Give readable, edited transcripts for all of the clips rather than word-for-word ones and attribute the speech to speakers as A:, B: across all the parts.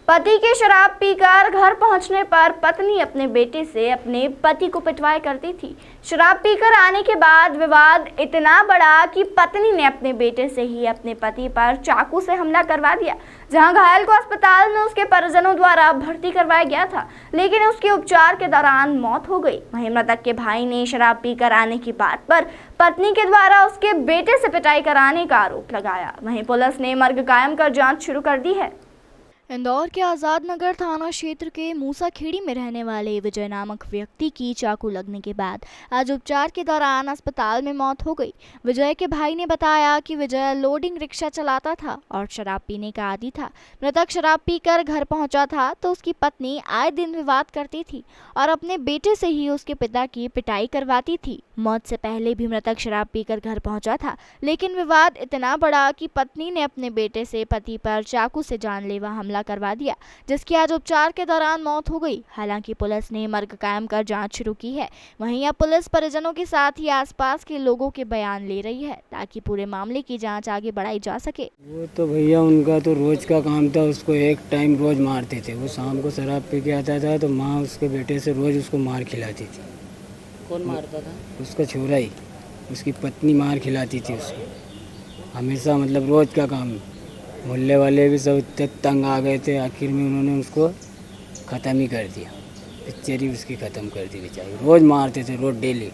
A: पति के शराब पीकर घर पहुंचने पर पत्नी अपने बेटे से अपने पति को पिटवाई करती थी। शराब पीकर आने के बाद विवाद इतना बढ़ा कि पत्नी ने अपने बेटे से ही अपने पति पर चाकू से हमला करवा दिया। जहां घायल को अस्पताल में उसके परिजनों द्वारा भर्ती करवाया गया था, लेकिन उसके उपचार के दौरान मौत हो गई। वहीं मृतक के भाई ने शराब पीकर आने की बात पर पत्नी के द्वारा उसके बेटे से पिटाई कराने का आरोप लगाया। वहीं पुलिस ने मर्ग कायम कर जाँच शुरू कर दी है।
B: इंदौर के आजाद नगर थाना क्षेत्र के मूसाखेड़ी में रहने वाले विजय नामक व्यक्ति की चाकू लगने के बाद आज उपचार के दौरान अस्पताल में मौत हो गई। विजय के भाई ने बताया कि विजय लोडिंग रिक्शा चलाता था और शराब पीने का आदी था। मृतक शराब पीकर घर पहुंचा था तो उसकी पत्नी आए दिन विवाद करती थी और अपने बेटे से ही उसके पिता की पिटाई करवाती थी। मौत से पहले भी मृतक शराब पीकर घर पहुंचा था, लेकिन विवाद इतना बढ़ा कि पत्नी ने अपने बेटे से पति पर चाकू से जानलेवा हमला करवा दिया, जिसकी आज उपचार के दौरान मौत हो गई। हालांकि पुलिस ने मर्ग कायम कर जांच शुरू की है। वहीं अब पुलिस परिजनों के साथ ही आसपास के लोगों के बयान ले रही है ताकि पूरे मामले की जांच आगे बढ़ाई जा सके।
C: वो तो भैया उनका तो रोज का काम था, उसको एक टाइम रोज मारते थे। वो शाम को शराब पी के आता था तो माँ उसके बेटे से रोज उसको मार खिलाती थी।
D: कौन मारता था?
C: उसका छोरा ही, उसकी पत्नी मार खिलाती थी उसको हमेशा, मतलब रोज का काम। मोहल्ले वाले भी सब इतने तंग आ गए थे, आखिर में उन्होंने उसको ख़त्म ही कर दिया। पिक्चर ही उसकी ख़त्म कर दी बेचारी। रोज़ मारते थे, रोज़ डेली।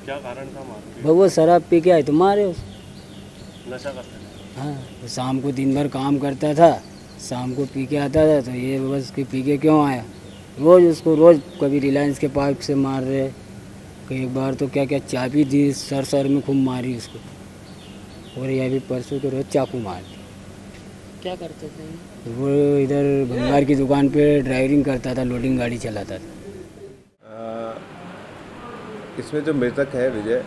E: क्या कारण था मारने?
C: वो शराब पी के आए तो मारे उसको।
E: नशा करते थे?
C: हाँ, वो शाम को दिन भर काम करता था, शाम को पी के आता था तो ये बस कि पी के क्यों आया। रोज़ उसको रोज़ कभी रिलायंस के पाइप से मार रहे, कई बार तो क्या क्या चाबी दी, सर में खूब मारी उसको। और यह भी परसों के रोज़ चाकू मार दी।
D: क्या करते थे?
C: वो इधर भंगार की दुकान पे ड्राइविंग करता था, लोडिंग गाड़ी चलाता था।
E: इसमें जो मृतक है विजय,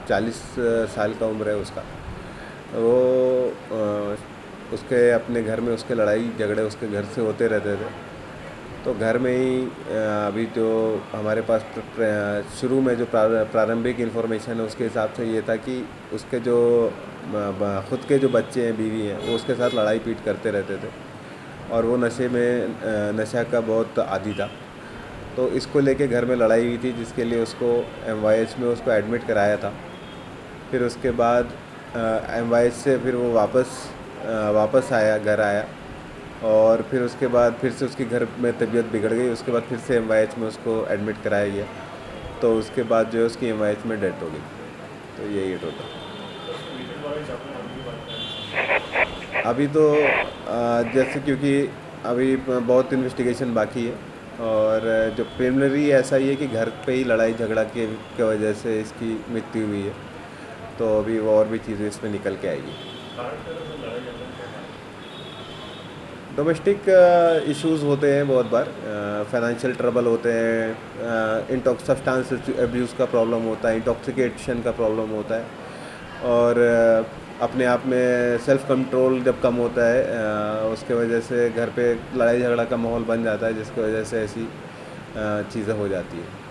E: 40 साल का उम्र है उसका। वो उसके अपने घर में उसके लड़ाई झगड़े उसके घर से होते रहते थे। तो घर में ही अभी जो हमारे पास शुरू में जो प्रारंभिक इन्फॉर्मेशन है उसके हिसाब से ये था कि उसके जो ख़ुद के जो बच्चे हैं, बीवी हैं, वो उसके साथ लड़ाई पीट करते रहते थे और वो नशा का बहुत आदी था। तो इसको लेके घर में लड़ाई हुई थी, जिसके लिए उसको MYH में उसको एडमिट कराया था। फिर उसके बाद MYH से फिर वो वापस आया, घर आया और फिर उसके बाद फिर से उसकी घर में तबीयत बिगड़ गई। उसके बाद फिर से MYH में उसको एडमिट कराया गया। तो उसके बाद जो है उसकी MYH में डेथ हो गई। तो यही है टोटल। अभी तो जैसे क्योंकि अभी बहुत इन्वेस्टिगेशन बाकी है और जो प्रिलिमिनरी ऐसा ही है कि घर पे ही लड़ाई झगड़ा के वजह से इसकी मृत्यु हुई है। तो अभी वो और भी चीज़ें इसमें निकल के आएगी। डोमेस्टिक इश्यूज़ होते हैं बहुत बार, फाइनेंशियल ट्रबल होते हैं, सब्सटेंस एब्यूज़ का प्रॉब्लम होता है, इंटॉक्सिकेशन का प्रॉब्लम होता है और अपने आप में सेल्फ कंट्रोल जब कम होता है उसके वजह से घर पे लड़ाई झगड़ा का माहौल बन जाता है, जिसकी वजह से ऐसी चीज़ें हो जाती है।